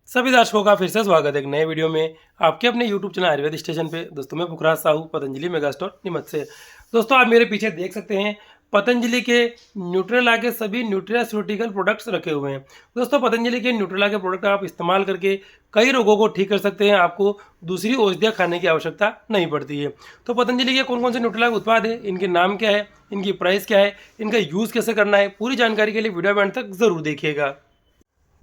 सभी दर्शकों का फिर से स्वागत है एक नए वीडियो में आपके अपने YouTube चैनल आयुर्वेद स्टेशन पे। दोस्तों मैं पुखराज साहू पतंजलि मेगा स्टोर नीमच से। दोस्तों आप मेरे पीछे देख सकते हैं पतंजलि के न्यूट्रेला के सभी न्यूट्रास्यूटिकल प्रोडक्ट्स रखे हुए हैं। दोस्तों पतंजलि के न्यूट्रेला के प्रोडक्ट आप इस्तेमाल करके कई रोगों को ठीक कर सकते हैं। आपको दूसरी औषधियाँ खाने की आवश्यकता नहीं पड़ती है। तो पतंजलि के कौन कौन से न्यूट्रेला के उत्पाद है, इनके नाम क्या है, इनकी प्राइस क्या है, इनका यूज़ कैसे करना है, पूरी जानकारी के लिए वीडियो में अंत तक ज़रूर देखिएगा।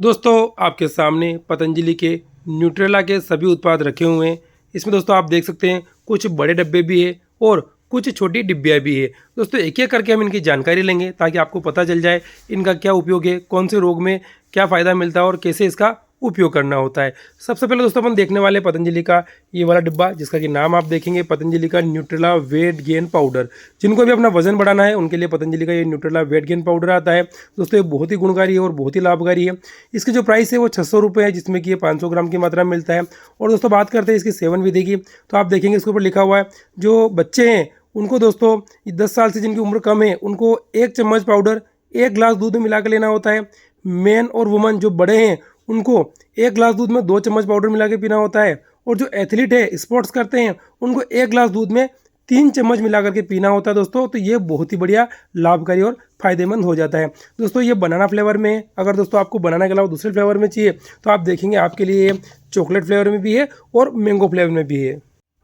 दोस्तों आपके सामने पतंजलि के न्यूट्रेला के सभी उत्पाद रखे हुए हैं। इसमें दोस्तों आप देख सकते हैं कुछ बड़े डब्बे भी है और कुछ छोटी डिब्बियाँ भी है। दोस्तों एक एक करके हम इनकी जानकारी लेंगे ताकि आपको पता चल जाए इनका क्या उपयोग है, कौन से रोग में क्या फ़ायदा मिलता है और कैसे इसका उपयोग करना होता है। सबसे पहले दोस्तों अपन देखने वाले पतंजलि का ये वाला डिब्बा, जिसका कि नाम आप देखेंगे पतंजलि का न्यूट्रेला वेट गेन पाउडर। जिनको भी अपना वजन बढ़ाना है उनके लिए पतंजलि का ये न्यूट्रेला वेट गेन पाउडर आता है। दोस्तों ये बहुत ही गुणकारी है और बहुत ही लाभकारी है। इसकी जो प्राइस है वो 600 रुपये है, जिसमें कि ये 500 ग्राम की मात्रा में मिलता है। और दोस्तों बात करते हैं इसकी सेवन विधि की, तो आप देखेंगे इसके ऊपर लिखा हुआ है जो बच्चे हैं उनको दोस्तों 10 साल से जिनकी उम्र कम है उनको 1 चम्मच पाउडर 1 गिलास दूध में मिला कर लेना होता है। मैन और वुमन जो बड़े हैं उनको 1 गिलास दूध में 2 चम्मच पाउडर मिला के पीना होता है। और जो एथलीट है, स्पोर्ट्स करते हैं, उनको 1 गिलास दूध में 3 चम्मच मिला करके पीना होता है दोस्तों। तो ये बहुत ही बढ़िया लाभकारी और फायदेमंद हो जाता है। दोस्तों ये बनाना फ्लेवर में है। अगर दोस्तों आपको बनाना के अलावा दूसरे फ्लेवर में चाहिए तो आप देखेंगे आपके लिए ये चॉकलेट फ्लेवर में भी है और मैंगो फ्लेवर में भी है।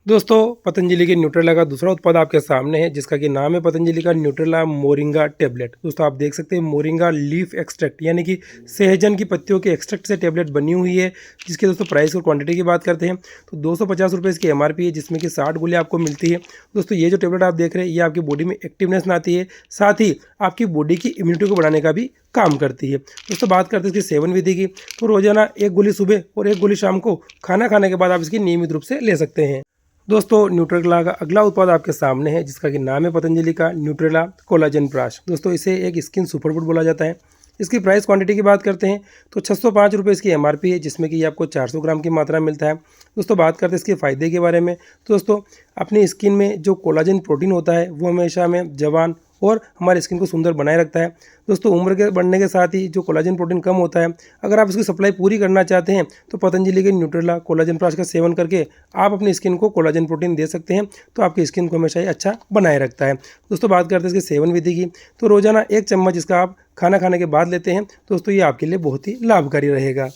दोस्तों पतंजलि के न्यूट्रेला का दूसरा उत्पाद आपके सामने है, जिसका कि नाम है पतंजलि का न्यूट्रेला मोरिंगा टेबलेट। दोस्तों आप देख सकते हैं मोरिंगा लीफ एक्सट्रैक्ट यानी कि सहजन की पत्तियों के एक्सट्रैक्ट से टेबलेट बनी हुई है। जिसके दोस्तों प्राइस और क्वांटिटी की बात करते हैं तो 250 रुपये इसकी MRP है, जिसमें कि 60 गोलियाँ आपको मिलती है। दोस्तों ये जो टेबलेट आप देख रहे हैं ये आपकी बॉडी में एक्टिवनेस लाती है, साथ ही आपकी बॉडी की इम्यूनिटी को बढ़ाने का भी काम करती है। दोस्तों बात करते हैं इसकी सेवन विधि की, तो रोजाना 1 गोली सुबह और 1 गोली शाम को खाना खाने के बाद आप इसकी नियमित रूप से ले सकते हैं। दोस्तों न्यूट्रेला का अगला उत्पाद आपके सामने है, जिसका कि नाम है पतंजलि का न्यूट्रेला कोलाजन प्राश। दोस्तों इसे एक स्किन सुपरफूड बोला जाता है। इसकी प्राइस क्वांटिटी की बात करते हैं तो 605 रुपये इसकी MRP है, जिसमें कि ये आपको 400 ग्राम की मात्रा मिलता है। दोस्तों बात करते हैं इसके फ़ायदे के बारे में, तो दोस्तों अपनी स्किन में जो कोलाजन प्रोटीन होता है वो हमेशा हमें जवान और हमारी स्किन को सुंदर बनाए रखता है। दोस्तों उम्र के बढ़ने के साथ ही जो कोलाजन प्रोटीन कम होता है, अगर आप इसकी सप्लाई पूरी करना चाहते हैं तो पतंजलि के न्यूट्रेला कोलाजन प्राश का सेवन करके आप अपनी स्किन को कोलाजन प्रोटीन दे सकते हैं। तो आपकी स्किन को हमेशा ही अच्छा बनाए रखता है। दोस्तों बात करते हैं इसकी सेवन विधि की, तो रोजाना 1 चम्मच इसका आप खाना खाने के बाद लेते हैं। दोस्तों ये आपके लिए बहुत ही लाभकारी रहेगा।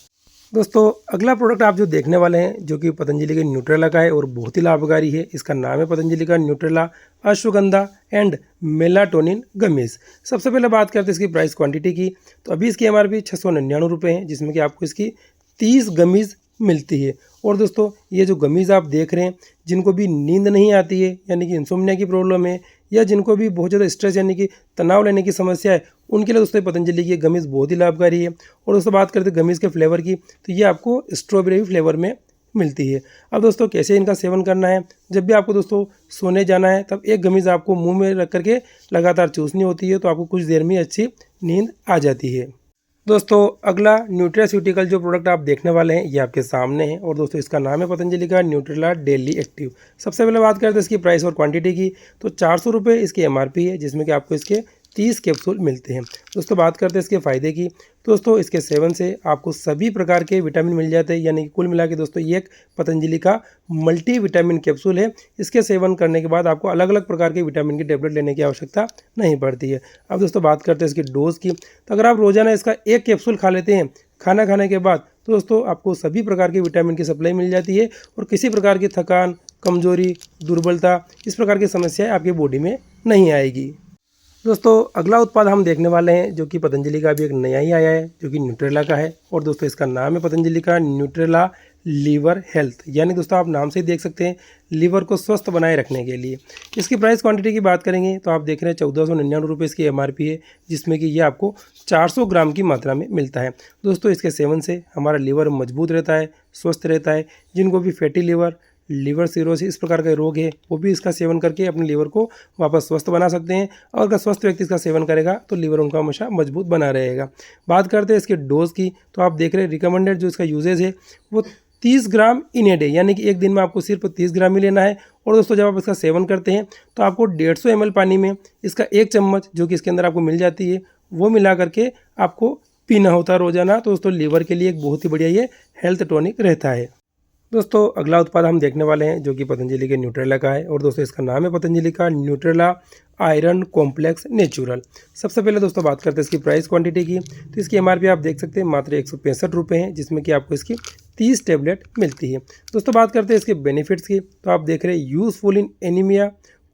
दोस्तों अगला प्रोडक्ट आप जो देखने वाले हैं जो कि पतंजलि के न्यूट्रेला का है और बहुत ही लाभकारी है, इसका नाम है पतंजलि का Nutrela ashwagandha and melatonin gummies. सबसे पहले बात करते हैं इसकी प्राइस क्वांटिटी की, तो अभी इसकी MRP 699 रुपये है, जिसमें कि आपको इसकी 30 गमीज मिलती है। और दोस्तों ये जो गमीज़ आप देख रहे हैं, जिनको भी नींद नहीं आती है यानी कि इंसोम्निया की प्रॉब्लम है, या जिनको भी बहुत ज़्यादा स्ट्रेस यानी कि तनाव लेने की समस्या है, उनके लिए दोस्तों पतंजलि की गमीज़ बहुत ही लाभकारी है। और दोस्तों बात करते हैं गमीज़ के फ्लेवर की, तो ये आपको स्ट्रॉबेरी फ्लेवर में मिलती है। अब दोस्तों कैसे इनका सेवन करना है, जब भी आपको दोस्तों सोने जाना है तब एक गमीज़ आपको मुंह में रख करके लगातार चूसनी होती है, तो आपको कुछ देर में अच्छी नींद आ जाती है। दोस्तों अगला न्यूट्रास्यूटिकल जो प्रोडक्ट आप देखने वाले हैं ये आपके सामने है, और दोस्तों इसका नाम है पतंजलि का न्यूट्रेला डेली एक्टिव। सबसे पहले बात करते हैं इसकी प्राइस और क्वांटिटी की, तो 400 रुपये इसकी MRP है, जिसमें कि आपको इसके 30 कैप्सूल मिलते हैं। दोस्तों बात करते हैं इसके फ़ायदे की, दोस्तों इसके सेवन से आपको सभी प्रकार के विटामिन मिल जाते हैं, यानी कि कुल मिला के दोस्तों ये एक पतंजलि का मल्टी विटामिन कैप्सूल है। इसके सेवन करने के बाद आपको अलग अलग प्रकार के विटामिन की टेबलेट लेने की आवश्यकता नहीं पड़ती है। अब दोस्तों बात करते हैं इसकी डोज की, तो अगर आप रोजाना इसका 1 कैप्सूल खा लेते हैं खाना खाने के बाद, तो दोस्तों आपको सभी प्रकार के विटामिन की सप्लाई मिल जाती है और किसी प्रकार की थकान, कमजोरी, दुर्बलता, इस प्रकार की समस्याएं आपकी बॉडी में नहीं आएगी। दोस्तों अगला उत्पाद हम देखने वाले हैं जो कि पतंजलि का भी एक नया ही आया है, जो कि न्यूट्रेला का है। और दोस्तों इसका नाम है पतंजलि का न्यूट्रेला लीवर हेल्थ, यानी दोस्तों आप नाम से ही देख सकते हैं लीवर को स्वस्थ बनाए रखने के लिए। इसकी प्राइस क्वांटिटी की बात करेंगे तो आप देख रहे हैं 1499 रुपये इसकी MRP है, जिसमें कि ये आपको 400 ग्राम की मात्रा में मिलता है। दोस्तों इसके सेवन से हमारा लीवर मजबूत रहता है, स्वस्थ रहता है। जिनको भी फैटी लीवर सिरोसिस इस प्रकार का रोग है वो भी इसका सेवन करके अपने लीवर को वापस स्वस्थ बना सकते हैं। और अगर स्वस्थ व्यक्ति इसका सेवन करेगा तो लीवर उनका हमेशा मजबूत बना रहेगा। बात करते हैं इसके डोज की, तो आप देख रहे हैं रिकमेंडेड जो इसका यूजेज है वो 30 ग्राम इन ए डे, यानी कि एक दिन में आपको सिर्फ 30 ग्राम ही लेना है। और दोस्तों जब आप इसका सेवन करते हैं तो आपको 150 ml पानी में इसका 1 चम्मच जो कि इसके अंदर आपको मिल जाती है वो मिला करके आपको पीना होता है रोजाना, तो दोस्तों लीवर के लिए एक बहुत ही बढ़िया ये हेल्थ टॉनिक रहता है। दोस्तों अगला उत्पाद हम देखने वाले हैं जो कि पतंजलि के न्यूट्रेला का है, और दोस्तों इसका नाम है पतंजलि का न्यूट्रेला आयरन कॉम्प्लेक्स नेचुरल। सबसे पहले दोस्तों बात करते हैं इसकी प्राइस क्वांटिटी की। तो इसकी एमआरपी आप देख सकते हैं मात्र 165 रुपये है, जिसमें कि आपको इसकी 30 टेबलेट मिलती है। दोस्तों बात करते हैं इसके बेनिफिट्स की, तो आप देख रहे हैं useful in anaemia,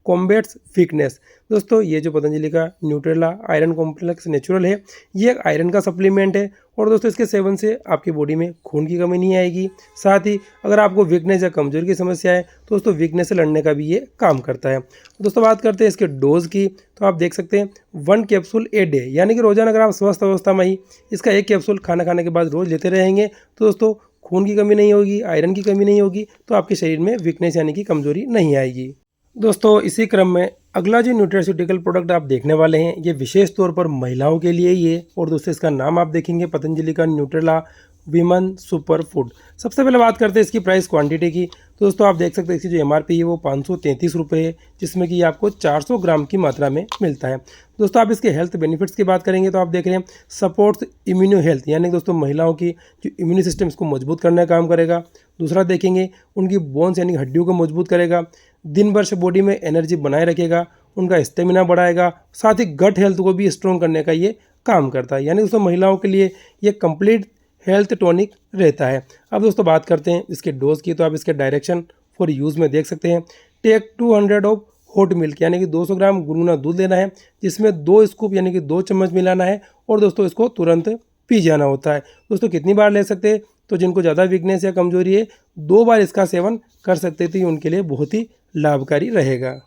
combats weakness. दोस्तों ये जो पतंजलि का न्यूट्रेला आयरन कॉम्प्लेक्स नेचुरल है, ये एक आयरन का सप्लीमेंट है, और दोस्तों इसके सेवन से आपकी बॉडी में खून की कमी नहीं आएगी। साथ ही अगर आपको वीकनेस या कमजोरी की समस्या है तो दोस्तों वीकनेस से लड़ने का भी ये काम करता है। दोस्तों बात करते हैं इसके डोज की, तो आप देख सकते हैं 1 कैप्सूल ए डे, यानी कि रोजाना अगर आप स्वस्थ अवस्था में ही इसका 1 कैप्सूल खाना खाने के बाद रोज लेते रहेंगे तो दोस्तों खून की कमी नहीं होगी, आयरन की कमी नहीं होगी, तो आपके शरीर में वीकनेस यानी कि कमजोरी नहीं आएगी। दोस्तों इसी क्रम में अगला जो न्यूट्रास्यूटिकल प्रोडक्ट आप देखने वाले हैं, ये विशेष तौर पर महिलाओं के लिए ही है, और दोस्तों इसका नाम आप देखेंगे पतंजलि का न्यूट्रेला विमन सुपर फूड। सबसे पहले बात करते हैं इसकी प्राइस क्वांटिटी की। तो दोस्तों आप देख सकते हैं इसकी जो एमआरपी है वो 533 रुपये है, जिसमें कि आपको 400 ग्राम की मात्रा में मिलता है। दोस्तों आप इसके हेल्थ बेनिफिट्स की बात करेंगे तो आप देख रहे हैं सपोर्ट्स इम्यूनो हेल्थ, यानी दोस्तों महिलाओं की जो इम्यून सिस्टम इसको मजबूत करने का काम करेगा। दूसरा देखेंगे उनकी बोन्स यानी हड्डियों को मजबूत करेगा, दिन भर से बॉडी में एनर्जी बनाए रखेगा, उनका स्टेमिना बढ़ाएगा, साथ ही गट हेल्थ को भी स्ट्रॉन्ग करने का ये काम करता है। यानी दोस्तों महिलाओं के लिए ये कंप्लीट हेल्थ टॉनिक रहता है। अब दोस्तों बात करते हैं इसके डोज की, तो आप इसके डायरेक्शन फॉर यूज़ में देख सकते हैं। टेक 200 ऑफ हॉट मिल्क, यानी कि 200 ग्राम गुनगुना दूध लेना है, जिसमें 2 स्कूप यानी कि 2 चम्मच मिलाना है, और दोस्तों इसको तुरंत पी जाना होता है। दोस्तों कितनी बार ले सकते हैं, तो जिनको ज़्यादा वीकनेस या कमजोरी है 2 बार इसका सेवन कर सकते हैं, तो ये उनके लिए बहुत ही लाभकारी रहेगा।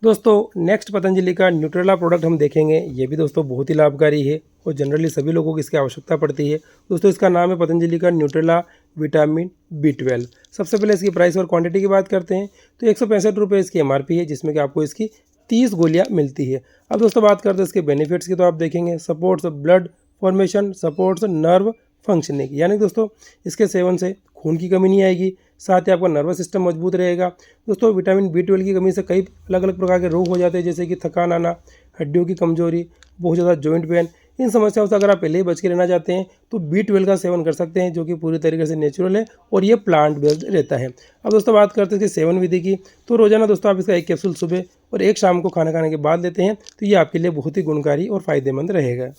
दोस्तों नेक्स्ट पतंजलि का न्यूट्रेला प्रोडक्ट हम देखेंगे, ये भी दोस्तों बहुत ही लाभकारी है और जनरली सभी लोगों को इसकी आवश्यकता पड़ती है। दोस्तों इसका नाम है पतंजलि का न्यूट्रेला विटामिन B12। सबसे पहले इसकी प्राइस और क्वांटिटी की बात करते हैं, तो 165 रुपये इसकी एमआरपी है, जिसमें कि आपको इसकी 30 गोलियाँ मिलती है। अब दोस्तों बात करते हैं इसके बेनिफिट्स की, तो आप देखेंगे supports blood formation, supports nerve functioning, यानी दोस्तों इसके सेवन से खून की कमी नहीं आएगी, साथ ही आपका नर्वस सिस्टम मजबूत रहेगा। दोस्तों विटामिन B12 की कमी से कई अलग अलग प्रकार के रोग हो जाते हैं, जैसे कि थकान आना, हड्डियों की कमजोरी, बहुत ज़्यादा जॉइंट पेन। इन समस्याओं से अगर आप पहले ही बच के रहना चाहते हैं तो B12 का सेवन कर सकते हैं, जो कि पूरी तरीके से नेचुरल है और ये प्लांट बेस्ड रहता है। अब दोस्तों बात करते हैं इसकी सेवन विधि की, तो रोजाना दोस्तों आप इसका 1 कैप्सूल सुबह और 1 शाम को खाना खाने के बाद लेते हैं, तो ये आपके लिए बहुत ही गुणकारी और फायदेमंद रहेगा।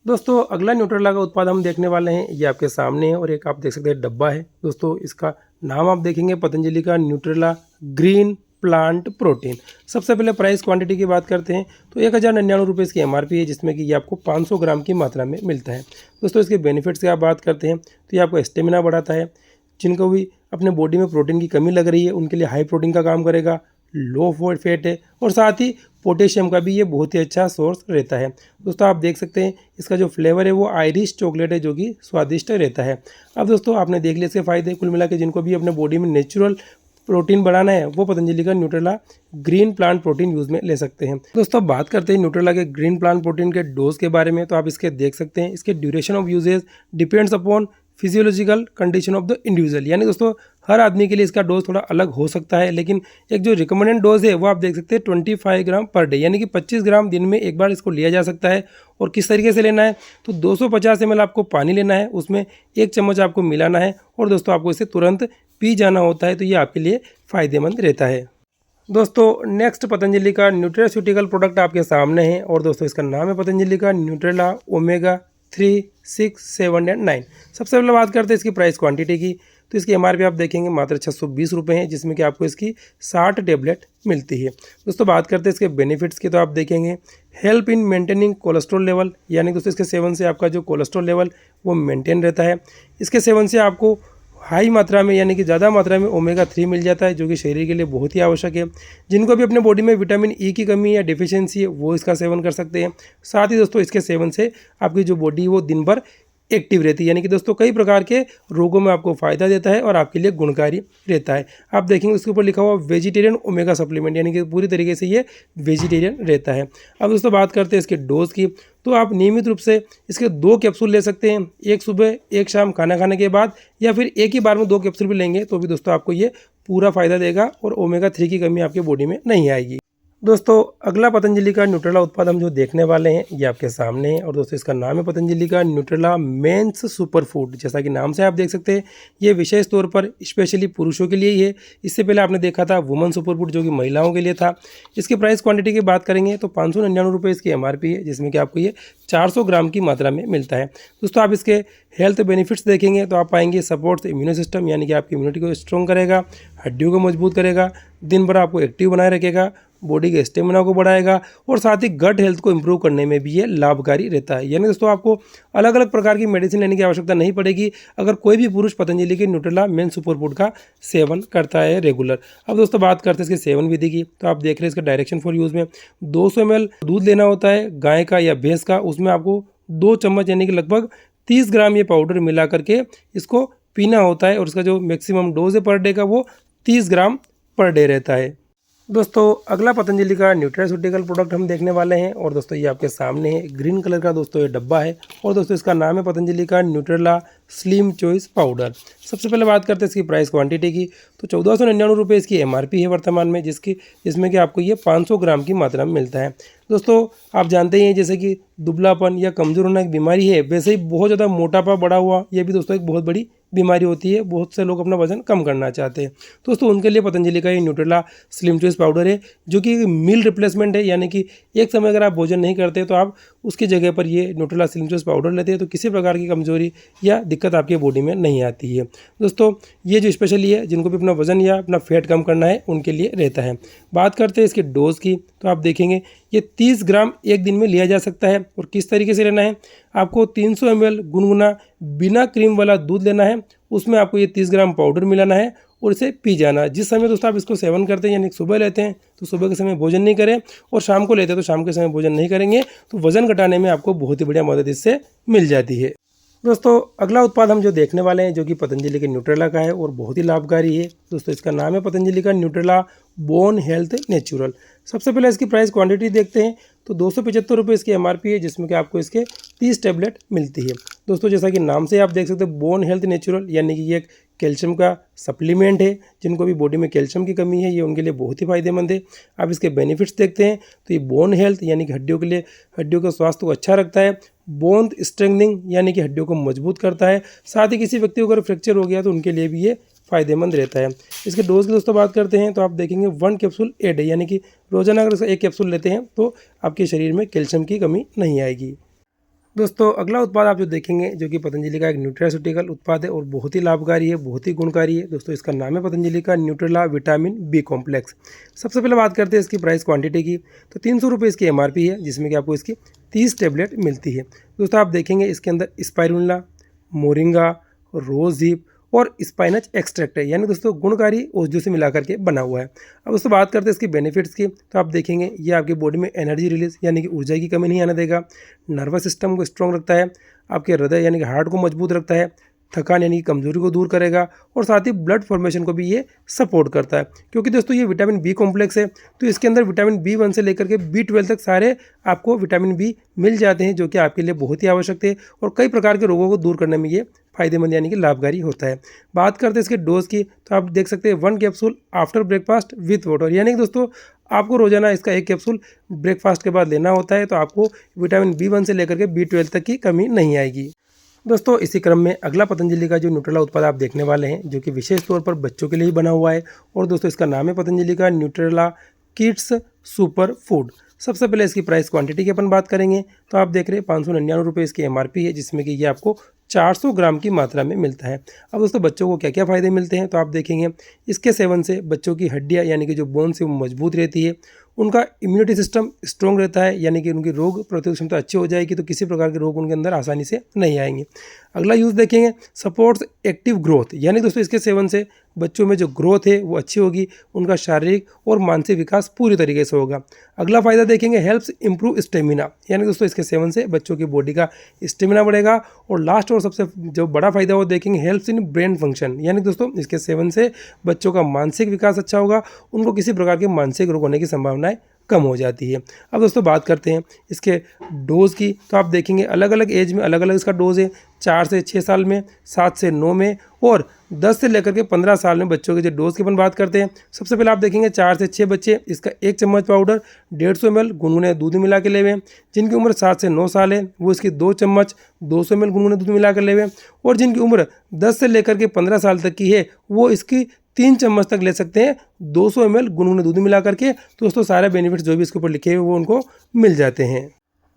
दोस्तों अगला न्यूट्रेला का उत्पाद हम देखने वाले हैं, ये आपके सामने है और एक आप देख सकते हैं डब्बा है। दोस्तों इसका नाम आप देखेंगे पतंजलि का न्यूट्रेला ग्रीन प्लांट प्रोटीन। सबसे पहले प्राइस क्वांटिटी की बात करते हैं, तो 1099 रुपये इसकी एमआरपी है, जिसमें कि ये आपको 500 ग्राम की मात्रा में मिलता है। दोस्तों इसके बेनिफिट्स की आप बात करते हैं तो ये आपको स्टेमिना बढ़ाता है, जिनको भी अपने बॉडी में प्रोटीन की कमी लग रही है उनके लिए हाई प्रोटीन का काम करेगा, लो फैट है, और साथ ही पोटेशियम का भी ये बहुत ही अच्छा सोर्स रहता है। दोस्तों आप देख सकते हैं इसका जो फ्लेवर है वो आयरिश चॉकलेट है, जो कि स्वादिष्ट रहता है। अब दोस्तों आपने देख लिया इसके फायदे, कुल मिला के जिनको भी अपने बॉडी में नेचुरल प्रोटीन बढ़ाना है वो पतंजलि का Nutrela green plant protein use में ले सकते हैं। दोस्तों बात करते हैं न्यूट्रेला के ग्रीन प्लांट प्रोटीन के डोज के बारे में, तो आप इसके देख सकते हैं इसके duration of usages depends upon physiological condition of the individual, यानी दोस्तों हर आदमी के लिए इसका डोज थोड़ा अलग हो सकता है, लेकिन एक जो रिकमेंडेड डोज है वो आप देख सकते हैं 25 ग्राम पर डे, यानी कि 25 ग्राम दिन में एक बार इसको लिया जा सकता है। और किस तरीके से लेना है, तो 250 ml आपको पानी लेना है, उसमें 1 चम्मच आपको मिलाना है, और दोस्तों आपको इसे तुरंत पी जाना होता है, तो ये आपके लिए फ़ायदेमंद रहता है। दोस्तों नेक्स्ट पतंजलि का न्यूट्रास्यूटिकल प्रोडक्ट आपके सामने है, और दोस्तों इसका नाम है पतंजलि का न्यूट्रेला ओमेगा 3, 6, 7 एंड 9। सबसे पहले बात करते हैं इसकी प्राइस क्वांटिटी की, तो इसकी एमआरपी आप देखेंगे मात्र 620 रुपये है, जिसमें कि आपको इसकी 60 टेबलेट मिलती है। दोस्तों बात करते हैं इसके बेनिफिट्स की, तो आप देखेंगे help in maintaining cholesterol level, यानी दोस्तों इसके सेवन से आपका जो कोलेस्ट्रॉल लेवल वो मेंटेन रहता है। इसके सेवन से आपको हाई मात्रा में यानी कि ज़्यादा मात्रा में ओमेगा 3 मिल जाता है, जो कि शरीर के लिए बहुत ही आवश्यक है। जिनको भी अपने बॉडी में विटामिन ई की कमी या डिफिशियंसी है वो इसका सेवन कर सकते हैं। साथ ही दोस्तों इसके सेवन से आपकी जो बॉडी वो दिन भर एक्टिव रहती है, यानी कि दोस्तों कई प्रकार के रोगों में आपको फ़ायदा देता है और आपके लिए गुणकारी रहता है। आप देखेंगे उसके ऊपर लिखा हुआ वेजिटेरियन ओमेगा सप्लीमेंट, यानी कि पूरी तरीके से ये वेजिटेरियन रहता है। अब दोस्तों बात करते हैं इसके डोज की, तो आप नियमित रूप से इसके 2 कैप्सूल ले सकते हैं, एक सुबह 1 शाम खाना खाने के बाद, या फिर एक ही बार में 2 कैप्सूल भी लेंगे तो भी दोस्तों आपको ये पूरा फ़ायदा देगा और ओमेगा 3 की कमी आपके बॉडी में नहीं आएगी। दोस्तों अगला पतंजलि का न्यूट्रेला उत्पाद हम जो देखने वाले हैं ये आपके सामने है। और दोस्तों इसका नाम है पतंजलि का न्यूट्रेला मेंस सुपर फूड। जैसा कि नाम से आप देख सकते हैं ये विशेष तौर पर स्पेशली पुरुषों के लिए ही है। इससे पहले आपने देखा था वुमन सुपर फूड जो कि महिलाओं के लिए था। इसकी प्राइस क्वांटिटी की बात करेंगे तो 599 रुपये इसकी MRP है, जिसमें कि आपको ये 400 ग्राम की मात्रा में मिलता है। दोस्तों आप इसके हेल्थ बेनिफिट्स देखेंगे तो आप पाएंगे सपोर्ट्स इम्यूनो सिस्टम, यानी कि आपकी इम्यूनिटी को स्ट्रॉन्ग करेगा, हड्डियों को मजबूत करेगा, दिन भर आपको एक्टिव बनाए रखेगा, बॉडी के स्टेमिना को बढ़ाएगा और साथ ही गट हेल्थ को इंप्रूव करने में भी ये लाभकारी रहता है। यानी दोस्तों आपको अलग अलग प्रकार की मेडिसिन लेने की आवश्यकता नहीं पड़ेगी अगर कोई भी पुरुष पतंजलि के न्यूट्रेला मेन सुपर फूड का सेवन करता है रेगुलर। अब दोस्तों बात करते हैं इसके सेवन विधि की, तो आप देख रहे हैं इसका डायरेक्शन फॉर यूज़ में 200 ml दूध लेना होता है गाय का या भैंस का। उसमें आपको 2 चम्मच यानी कि लगभग 30 ग्राम ये पाउडर मिला करके इसको पीना होता है। और इसका जो मैक्सिमम डोज है पर डे का वो 30 ग्राम पर डे रहता है। दोस्तों अगला पतंजलि का न्यूट्रास्यूटिकल प्रोडक्ट हम देखने वाले हैं। और दोस्तों ये आपके सामने है, ग्रीन कलर का दोस्तों ये डब्बा है। और दोस्तों इसका नाम है पतंजलि का न्यूट्रेला स्लिम चॉइस पाउडर। सबसे पहले बात करते हैं इसकी प्राइस क्वांटिटी की, तो 1499 रुपये इसकी MRP है वर्तमान में, जिसमें कि आपको ये 500 ग्राम की मात्रा में मिलता है। दोस्तों आप जानते ही हैं जैसे कि दुबलापन या कमज़ोर होना एक बीमारी है, वैसे ही बहुत ज़्यादा मोटापा बढ़ा हुआ ये भी दोस्तों एक बहुत बड़ी बीमारी होती है। बहुत से लोग अपना वजन कम करना चाहते हैं। दोस्तों उनके लिए पतंजलि का ये न्यूट्रेला स्लिम चॉइस पाउडर है, जो कि मील रिप्लेसमेंट है। यानी कि एक समय अगर आप भोजन नहीं करते तो आप उसकी जगह पर ये न्यूट्रेला स्लिम चॉइस पाउडर लेते हैं तो किसी प्रकार की कमजोरी या दिक्कत आपके बॉडी में नहीं आती है। दोस्तों ये जो स्पेशली है जिनको भी अपना वजन या अपना फैट कम करना है उनके लिए रहता है। बात करते हैं इसकी डोज की, तो आप देखेंगे ये 30 ग्राम एक दिन में लिया जा सकता है। और किस तरीके से लेना है, आपको 300 ml गुनगुना बिना क्रीम वाला दूध लेना है, उसमें आपको ये 30 ग्राम पाउडर मिलाना है और इसे पी जाना। जिस समय दोस्तों आप इसको सेवन करते हैं यानी सुबह लेते हैं तो सुबह के समय भोजन नहीं करें, और शाम को लेते हैं तो शाम के समय भोजन नहीं करेंगे, तो वजन घटाने में आपको बहुत ही बढ़िया मदद इससे मिल जाती है। दोस्तों अगला उत्पाद हम जो देखने वाले हैं जो कि पतंजलि के न्यूट्रेला का है और बहुत ही लाभकारी है। दोस्तों इसका नाम है पतंजलि का न्यूट्रेला बोन हेल्थ नेचुरल। सबसे पहले इसकी प्राइस क्वांटिटी देखते हैं, तो 275 रुपये इसकी MRP है, जिसमें कि आपको इसके 30 टैबलेट मिलती है। दोस्तों जैसा कि नाम से आप देख सकते हैं बोन हेल्थ नेचुरल, यानी कि ये एक कैल्शियम का सप्लीमेंट है। जिनको भी बॉडी में कैल्शियम की कमी है ये उनके लिए बहुत ही फायदेमंद है। आप इसके बेनिफिट्स देखते हैं तो ये बोन हेल्थ यानी कि हड्डियों के लिए हड्डियों का स्वास्थ्य को अच्छा रखता है। बोन स्ट्रेंथनिंग यानी कि हड्डियों को मजबूत करता है। साथ ही किसी व्यक्ति को अगर फ्रैक्चर हो गया तो उनके लिए भी ये फायदेमंद रहता है। इसके डोज की दोस्तों बात करते हैं तो आप देखेंगे 1 कैप्सूल ए डे, यानी कि रोजाना अगर इसका 1 कैप्सूल लेते हैं तो आपके शरीर में कैल्शियम की कमी नहीं आएगी। दोस्तों अगला उत्पाद आप जो देखेंगे जो कि पतंजलि का एक न्यूट्रास्यूटिकल उत्पाद है और बहुत ही लाभकारी है, बहुत ही गुणकारी है। दोस्तों इसका नाम है पतंजलि का न्यूट्रेला विटामिन बी कॉम्प्लेक्स। सबसे पहले बात करते हैं इसकी प्राइस क्वांटिटी की, तो 300 रुपये इसकी MRP है, जिसमें कि आपको इसकी 30 टैबलेट मिलती है। दोस्तों आप देखेंगे इसके अंदर स्पाइरुलिना, मोरिंगा, रोज हिप और स्पाइनच एक्सट्रैक्ट है, यानी दोस्तों गुणकारी औषधियों से मिलाकर के बना हुआ है। अब दोस्तों बात करते हैं इसकी बेनिफिट्स की, तो आप देखेंगे ये आपकी बॉडी में एनर्जी रिलीज यानी कि ऊर्जा की कमी नहीं आने देगा, नर्वस सिस्टम को स्ट्रॉन्ग रखता है, आपके हृदय यानी कि हार्ट को मजबूत रखता है, थकान यानी कि कमजोरी को दूर करेगा, और साथ ही ब्लड फॉर्मेशन को भी ये सपोर्ट करता है। क्योंकि दोस्तों ये विटामिन बी कॉम्प्लेक्स है तो इसके अंदर विटामिन B1 से लेकर के B12 तक सारे आपको विटामिन बी मिल जाते हैं, जो कि आपके लिए बहुत ही आवश्यक है और कई प्रकार के रोगों को दूर करने में ये फायदेमंद यानी कि लाभकारी होता है। बात करते हैं इसके डोज की, तो आप देख सकते हैं 1 capsule after breakfast with water, यानी कि दोस्तों आपको रोजाना इसका 1 कैप्सूल ब्रेकफास्ट के बाद लेना होता है, तो आपको विटामिन B1 से लेकर के B12 तक की कमी नहीं आएगी। दोस्तों इसी क्रम में अगला पतंजलि का जो न्यूट्रेला उत्पाद आप देखने वाले हैं जो कि विशेष तौर पर बच्चों के लिए ही बना हुआ है, और दोस्तों इसका नाम है पतंजलि का न्यूट्रेला किड्स सुपर फूड। सबसे पहले इसकी प्राइस क्वांटिटी की अपन बात करेंगे, तो आप देख रहे हैं 599 रुपये इसकी MRP है, जिसमें कि ये आपको 400 ग्राम की मात्रा में मिलता है। अब दोस्तों बच्चों को क्या क्या फ़ायदे मिलते हैं, तो आप देखेंगे इसके सेवन से बच्चों की हड्डियाँ यानी कि जो बोन्स है वो मजबूत रहती है, उनका इम्यूनिटी सिस्टम स्ट्रॉन्ग रहता है, यानी कि उनकी रोग प्रतिरोधक क्षमता अच्छी हो जाएगी, तो किसी प्रकार के रोग उनके अंदर आसानी से नहीं आएंगे। अगला यूज़ देखेंगे सपोर्ट्स एक्टिव ग्रोथ, यानी दोस्तों इसके सेवन से बच्चों में जो ग्रोथ है वो अच्छी होगी, उनका शारीरिक और मानसिक विकास पूरी तरीके से होगा। अगला फायदा देखेंगे हेल्प्स इंप्रूव स्टेमिना, यानी दोस्तों इसके सेवन से बच्चों की बॉडी का स्टेमिना बढ़ेगा। और लास्ट और सबसे जो बड़ा फायदा वो देखेंगे हेल्प्स इन ब्रेन फंक्शन, यानी दोस्तों इसके सेवन से बच्चों का मानसिक विकास अच्छा होगा, उनको किसी प्रकार के मानसिक रोग होने की संभावनाएं कम हो जाती है। अब दोस्तों बात करते हैं इसके डोज़ की, तो आप देखेंगे अलग अलग एज में अलग अलग इसका डोज़ है। 4 से 6 साल में, 7 से 9 में और 10 से लेकर के 15 साल में बच्चों के जो डोज़ की अपन बात करते हैं। सबसे पहले आप देखेंगे 4 से 6 बच्चे इसका 1 चम्मच पाउडर 150 ml गुनगुने दूध में मिला के लेवे। जिनकी उम्र 7 से 9 साल है वो इसकी 2 चम्मच 200 ml गुनगुने दूध में मिला कर लेवे। और जिनकी उम्र 10 से लेकर के 15 साल तक की है वो इसकी 3 चम्मच तक ले सकते हैं 200 ml गुनगुने दूध मिला करके। तो दोस्तों सारे बेनिफिट्स जो भी इसके ऊपर लिखे हुए वो उनको मिल जाते हैं।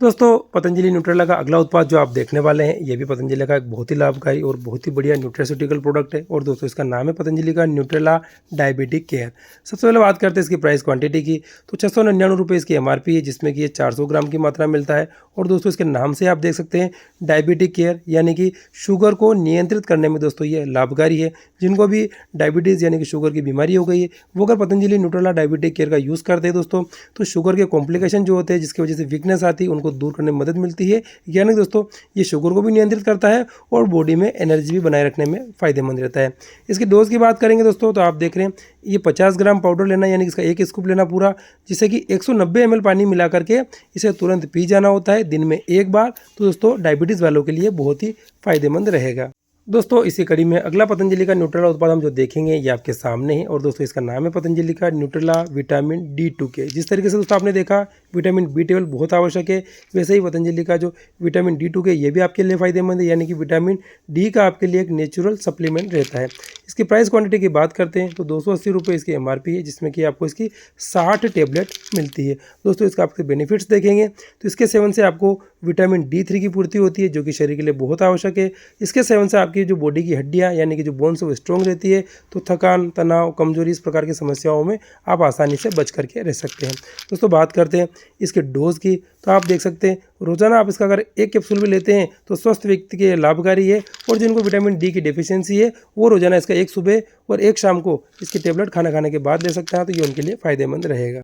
दोस्तों पतंजलि न्यूट्रेला का अगला उत्पाद जो आप देखने वाले हैं ये भी पतंजलि का एक बहुत ही लाभकारी और बहुत ही बढ़िया न्यूट्रास्यूटिकल प्रोडक्ट है। और दोस्तों इसका नाम है पतंजलि का न्यूट्रेला डायबिटिक केयर। सबसे पहले बात करते हैं इसकी प्राइस क्वांटिटी की, तो 699 रुपये इसकी MRP है, जिसमें कि ये 400 ग्राम की मात्रा मिलता है। और दोस्तों इसके नाम से आप देख सकते हैं डायबिटिक केयर, यानी कि शुगर को नियंत्रित करने में दोस्तों ये लाभकारी है। जिनको भी डायबिटीज़ यानी कि शुगर की बीमारी हो गई है वो अगर पतंजलि न्यूट्रेला डायबिटिक केयर का यूज़ करते हैं दोस्तों, तो शुगर के कॉम्प्लिकेशन जो होते हैं जिसकी वजह से वीकनेस आती है उनको दूर करने में मदद मिलती है। यानी दोस्तों ये शुगर को भी नियंत्रित करता है और बॉडी में एनर्जी भी बनाए रखने में फ़ायदेमंद रहता है। इसकी डोज की बात करेंगे दोस्तों, तो आप देख रहे हैं ये 50 ग्राम पाउडर लेना, यानी कि इसका 1 स्कूप लेना पूरा, जिससे कि 190 ml पानी मिला करके इसे तुरंत पी जाना होता है दिन में 1 बार। तो दोस्तों डायबिटीज़ वालों के लिए बहुत ही फ़ायदेमंद रहेगा। दोस्तों इसी कड़ी में अगला पतंजलि का न्यूट्रेला उत्पाद हम जो देखेंगे ये आपके सामने है। और दोस्तों इसका नाम है पतंजलि का न्यूट्रेला विटामिन D2 के। जिस तरीके से दोस्तों आपने देखा विटामिन B12 बहुत आवश्यक है, वैसे ही पतंजलि का जो विटामिन D2 के ये भी आपके लिए फ़ायदेमंद है, यानी कि विटामिन D का आपके लिए एक नेचुरल सप्लीमेंट रहता है। इसकी प्राइस क्वांटिटी की बात करते हैं तो 280 रुपये इसकी MRP है, जिसमें कि आपको इसकी 60 टेबलेट मिलती है। दोस्तों इसका आपके बेनिफिट्स देखेंगे तो इसके सेवन से आपको विटामिन D3 की पूर्ति होती है, जो कि शरीर के लिए बहुत आवश्यक है। इसके सेवन से आपकी जो बॉडी की हड्डियां यानी कि जो बोन्स है वो स्ट्रॉन्ग रहती है, तो थकान, तनाव, कमजोरी इस प्रकार की समस्याओं में आप आसानी से बच करके रह सकते हैं। दोस्तों बात करते हैं इसके डोज की, तो आप देख सकते हैं रोजाना आप इसका अगर 1 कैप्सूल भी लेते हैं तो स्वस्थ व्यक्ति के लिए लाभकारी है। और जिनको विटामिन D की डेफिशिएंसी है वो रोजाना इसका 1 सुबह और 1 शाम को इसकी टेबलेट खाना खाने के बाद ले सकते हैं, तो ये उनके लिए फ़ायदेमंद रहेगा।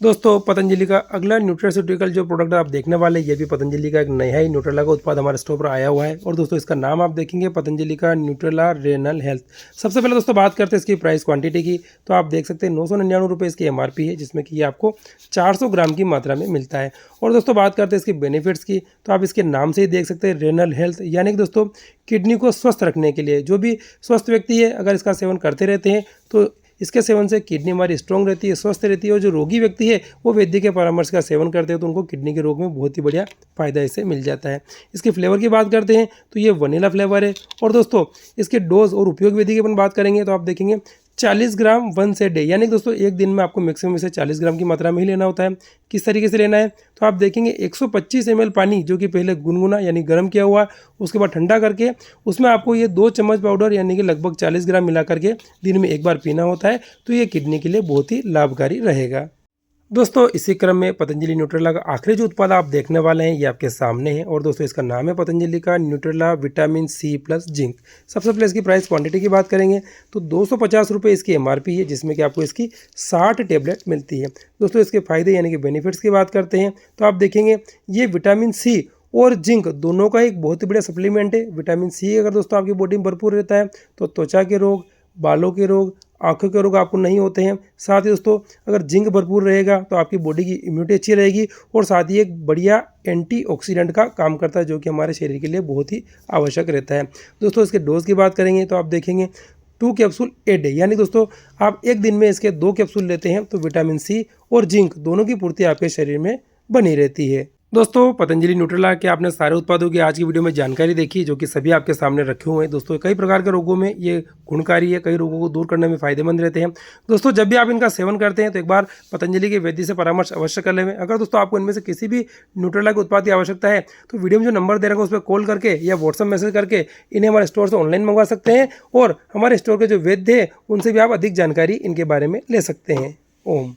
दोस्तों पतंजलि का अगला न्यूट्रास्यूटिकल जो प्रोडक्ट आप देखने वाले ये भी पतंजलि का एक नया ही न्यूट्रेला का उत्पाद हमारे स्टोर पर आया हुआ है। और दोस्तों इसका नाम आप देखेंगे पतंजलि का न्यूट्रेला रेनल हेल्थ। सबसे पहले दोस्तों बात करते हैं इसकी प्राइस क्वांटिटी की, तो आप देख सकते हैं 999 रुपये इसकी MRP है, जिसमें कि ये आपको 400 ग्राम की मात्रा में मिलता है। और दोस्तों बात करते हैं इसके बेनिफिट्स की, तो आप इसके नाम से ही देख सकते हैं रेनल हेल्थ, यानी कि दोस्तों किडनी को स्वस्थ रखने के लिए जो भी स्वस्थ व्यक्ति है अगर इसका सेवन करते रहते हैं तो इसके सेवन से किडनी हमारी स्ट्रॉन्ग रहती है, स्वस्थ रहती है। और जो रोगी व्यक्ति है वो वैद्य के परामर्श का सेवन करते हैं तो उनको किडनी के रोग में बहुत ही बढ़िया फ़ायदा इससे मिल जाता है। इसके फ्लेवर की बात करते हैं तो ये वनीला फ्लेवर है। और दोस्तों इसके डोज और उपयोग विधि की अपन बात करेंगे तो आप देखेंगे 40 ग्राम वंस ए डे, यानी दोस्तों एक दिन में आपको मैक्सिमम इसे 40 ग्राम की मात्रा में ही लेना होता है। किस तरीके से लेना है तो आप देखेंगे 125 ml पानी जो कि पहले गुनगुना यानी गर्म किया हुआ, उसके बाद ठंडा करके उसमें आपको ये 2 चम्मच पाउडर यानी कि लगभग 40 ग्राम मिला करके दिन में 1 बार पीना होता है। तो ये किडनी के लिए बहुत ही लाभकारी रहेगा। दोस्तों इसी क्रम में पतंजलि न्यूट्रेला का आखिरी जो उत्पाद आप देखने वाले हैं ये आपके सामने है। और दोस्तों इसका नाम है पतंजलि का Nutrela vitamin C plus zinc. सबसे पहले इसकी प्राइस क्वांटिटी की बात करेंगे तो 250 रुपये इसकी MRP है, जिसमें कि आपको इसकी 60 टेबलेट मिलती है। दोस्तों इसके फायदे यानी कि बेनिफिट्स की बात करते हैं तो आप देखेंगे ये विटामिन C और जिंक दोनों का एक बहुत ही बढ़िया सप्लीमेंट है। विटामिन C अगर दोस्तों आपकी बॉडी में भरपूर रहता है तो त्वचा के रोग, बालों के रोग, आंखों के रोग आपको नहीं होते हैं। साथ ही दोस्तों अगर जिंक भरपूर रहेगा तो आपकी बॉडी की इम्यूनिटी अच्छी रहेगी और साथ ही एक बढ़िया एंटीऑक्सीडेंट का काम करता है, जो कि हमारे शरीर के लिए बहुत ही आवश्यक रहता है। दोस्तों इसके डोज की बात करेंगे तो आप देखेंगे 2 कैप्सूल ए डे, यानी दोस्तों आप एक दिन में इसके 2 कैप्सूल लेते हैं तो विटामिन C और जिंक दोनों की पूर्ति आपके शरीर में बनी रहती है। दोस्तों पतंजलि न्यूट्रेला के आपने सारे उत्पादों की आज की वीडियो में जानकारी देखी, जो कि सभी आपके सामने रखे हुए हैं। दोस्तों कई प्रकार के रोगों में ये गुणकारी है, कई रोगों को दूर करने में फायदेमंद रहते हैं। दोस्तों जब भी आप इनका सेवन करते हैं तो एक बार पतंजलि के वैद्य से परामर्श अवश्य कर लें। अगर दोस्तों आपको इनमें से किसी भी न्यूट्रेला के उत्पाद की आवश्यकता है तो वीडियो में जो नंबर दे रखा है उस पर कॉल करके या व्हाट्सअप मैसेज करके इन्हें हमारे स्टोर से ऑनलाइन मंगवा सकते हैं। और हमारे स्टोर के जो वैद्य है उनसे भी आप अधिक जानकारी इनके बारे में ले सकते हैं। ओम।